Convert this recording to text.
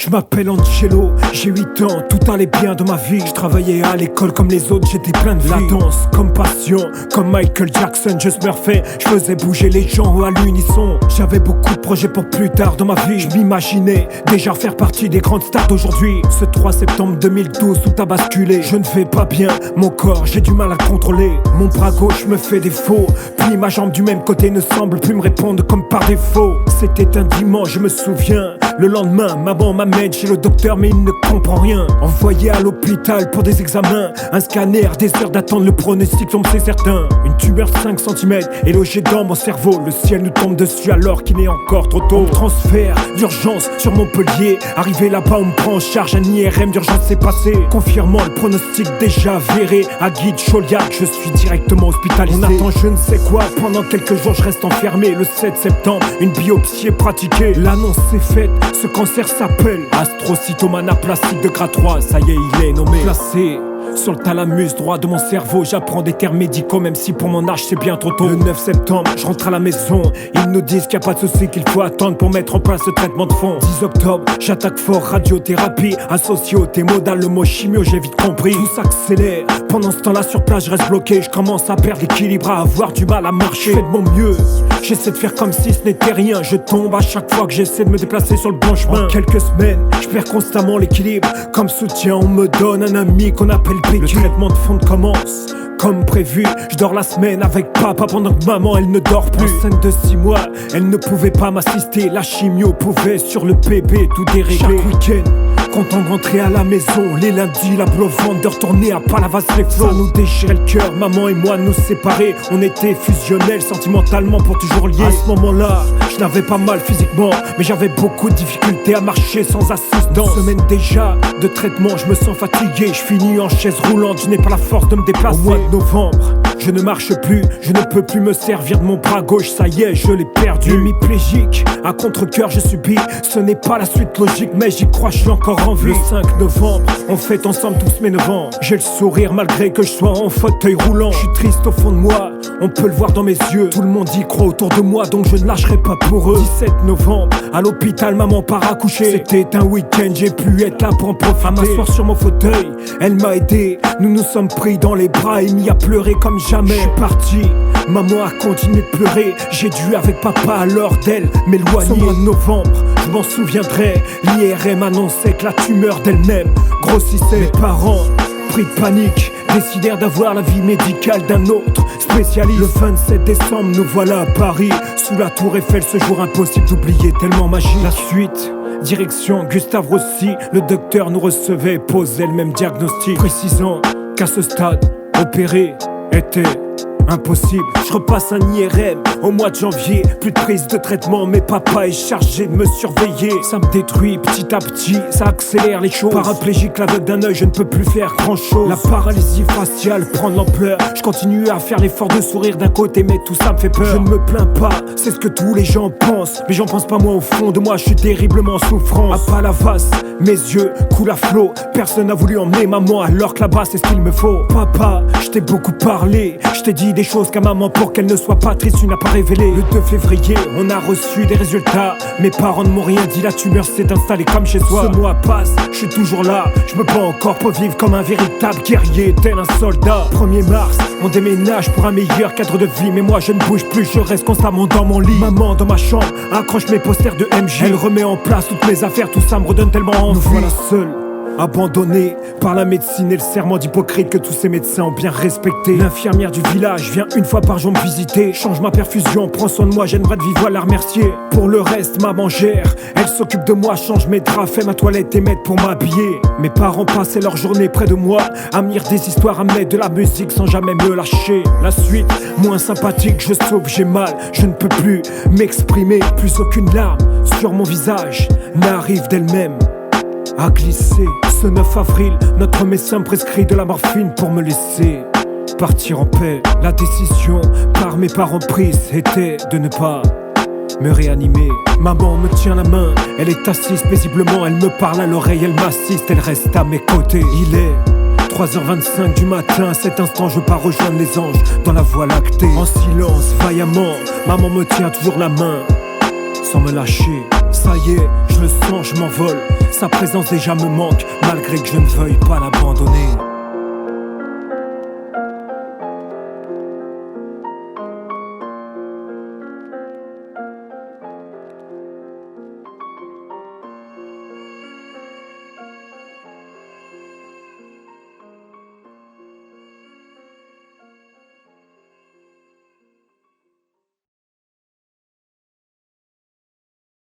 Je m'appelle Angelo, j'ai 8 ans, tout allait bien dans ma vie. Je travaillais à l'école comme les autres, j'étais plein de vie. La danse comme passion, comme Michael Jackson, Just Murphy. Je faisais bouger les gens à l'unisson. J'avais beaucoup de projets pour plus tard dans ma vie. Je m'imaginais déjà faire partie des grandes stars d'aujourd'hui. Ce 3 septembre 2012, tout a basculé. Je ne vais pas bien, mon corps, j'ai du mal à contrôler. Mon bras gauche me fait défaut, puis ma jambe du même côté ne semble plus me répondre comme par défaut. C'était un dimanche, je me souviens. Le lendemain, maman m'amène chez le docteur mais il ne comprend rien. Envoyé à l'hôpital pour des examens, un scanner, des heures d'attente, le pronostic tombe c'est certain. Une tumeur 5 cm est logée dans mon cerveau. Le ciel nous tombe dessus alors qu'il est encore trop tôt. Transfert d'urgence sur Montpellier. Arrivé là-bas on me prend en charge, un IRM d'urgence s'est passé, confirmant le pronostic déjà avéré. À Guide Chauliac, je suis directement hospitalisé. On attend je ne sais quoi, pendant quelques jours je reste enfermé. Le 7 septembre, une biopsie est pratiquée. L'annonce est faite, ce cancer s'appelle astrocytome anaplastique de grade 3. Ça y est, il est nommé. Placé sur le thalamus droit de mon cerveau, j'apprends des termes médicaux même si pour mon âge c'est bien trop tôt. Le 9 septembre, je rentre à la maison. Ils nous disent qu'il n'y a pas de souci, qu'il faut attendre pour mettre en place le traitement de fond. 10 octobre, j'attaque fort, radiothérapie associée au T-modal, le mot chimio j'ai vite compris. Tout s'accélère, pendant ce temps-là sur place je reste bloqué. Je commence à perdre l'équilibre, à avoir du mal à marcher. Je fais de mon mieux, j'essaie de faire comme si ce n'était rien. Je tombe à chaque fois que j'essaie de me déplacer sur le bon chemin. En quelques semaines, je perds constamment l'équilibre. Comme soutien, on me donne un ami qu'on appelle PQ. Le traitement de fond commence comme prévu. Je dors la semaine avec papa pendant que maman elle ne dort plus. Enceinte de 6 mois, elle ne pouvait pas m'assister. La chimio pouvait sur le bébé tout dérégler. Chaque week-end, content de rentrer à la maison. Les lundis, la boule au ventre de retourner à Palavas les flots. Ça nous déchirait le cœur, maman et moi nous séparer. On était fusionnels sentimentalement pour toujours liés. À ce moment-là, je n'avais pas mal physiquement, mais j'avais beaucoup de difficultés à marcher sans assistance. Semaine déjà de traitement, je me sens fatigué. Je finis en chaise roulante, je n'ai pas la force de me déplacer. Au mois de novembre, je ne marche plus, je ne peux plus me servir de mon bras gauche, ça y est, je l'ai perdu. Hémiplégique, à contre-cœur je subis, ce n'est pas la suite logique, mais j'y crois, je suis encore en vie. Le 5 novembre, on fête ensemble tous mes 9 ans. J'ai le sourire malgré que je sois en fauteuil roulant. Je suis triste au fond de moi, on peut le voir dans mes yeux. Tout le monde y croit autour de moi, donc je ne lâcherai pas pour eux. 17 novembre, à l'hôpital, maman part accoucher. C'était un week-end, j'ai pu être là pour en profiter. À m'asseoir sur mon fauteuil, elle m'a aidé. Nous nous sommes pris dans les bras et mis à pleurer comme jamais. Je suis parti, maman a continué de pleurer. J'ai dû avec papa alors d'elle m'éloigner. Ce mois de novembre, je m'en souviendrai. L'IRM annonçait que la tumeur d'elle-même grossissait. Mes parents, pris de panique, décidèrent d'avoir la vie médicale d'un autre spécialiste. Le 27 décembre, nous voilà à Paris, sous la tour Eiffel, ce jour impossible d'oublier, tellement magique. La suite, direction Gustave Roussy, le docteur nous recevait, posait le même diagnostic, précisant qu'à ce stade, opérer était impossible. Je repasse un IRM au mois de janvier. Plus de prise de traitement, mais papa est chargé de me surveiller. Ça me détruit petit à petit, ça accélère les choses. Paraplégique, l'aveugle d'un œil, je ne peux plus faire grand chose. La paralysie faciale prend de l'ampleur. Je continue à faire l'effort de sourire d'un côté, mais tout ça me fait peur. Je ne me plains pas, c'est ce que tous les gens pensent, mais j'en pense pas moi. Au fond de moi, je suis terriblement en souffrance. À Palavas, mes yeux coulent à flot. Personne n'a voulu emmener maman alors que là-bas c'est ce qu'il me faut. Papa, je t'ai beaucoup parlé, je t'ai dit des choses qu'à maman pour qu'elle ne soit pas triste, tu n'as pas révélé. Le 2 février, on a reçu des résultats. Mes parents ne m'ont rien dit, la tumeur s'est installée comme chez soi. Ce mois passe, je suis toujours là, je me bats encore pour vivre comme un véritable guerrier, tel un soldat. 1er mars, on déménage pour un meilleur cadre de vie, mais moi je ne bouge plus, je reste constamment dans mon lit. Maman dans ma chambre, accroche mes posters de MJ. Elle remet en place toutes mes affaires, tout ça me redonne tellement envie. Nous voilà seuls, abandonné par la médecine et le serment d'Hippocrate que tous ces médecins ont bien respecté. L'infirmière du village vient une fois par jour me visiter, change ma perfusion, prend soin de moi, j'aimerais de vivre à la remercier. Pour le reste, maman gère, elle s'occupe de moi, change mes draps, fait ma toilette et m'aide pour m'habiller. Mes parents passaient leur journée près de moi, à me lire des histoires, à me mettre de la musique sans jamais me lâcher. La suite, moins sympathique, je souffre, j'ai mal, je ne peux plus m'exprimer, plus aucune larme sur mon visage n'arrive d'elle-même à glisser. Ce 9 avril, notre médecin prescrit de la morphine pour me laisser partir en paix. La décision par mes parents prise était de ne pas me réanimer. Maman me tient la main, elle est assise paisiblement, elle me parle à l'oreille, elle m'assiste, elle reste à mes côtés. Il est 3h25 du matin, à cet instant je pars rejoindre les anges dans la voie lactée. En silence, vaillamment, maman me tient toujours la main sans me lâcher. Ça y est, je je le sens, je m'envole. Sa présence déjà me manque, malgré que je ne veuille pas l'abandonner.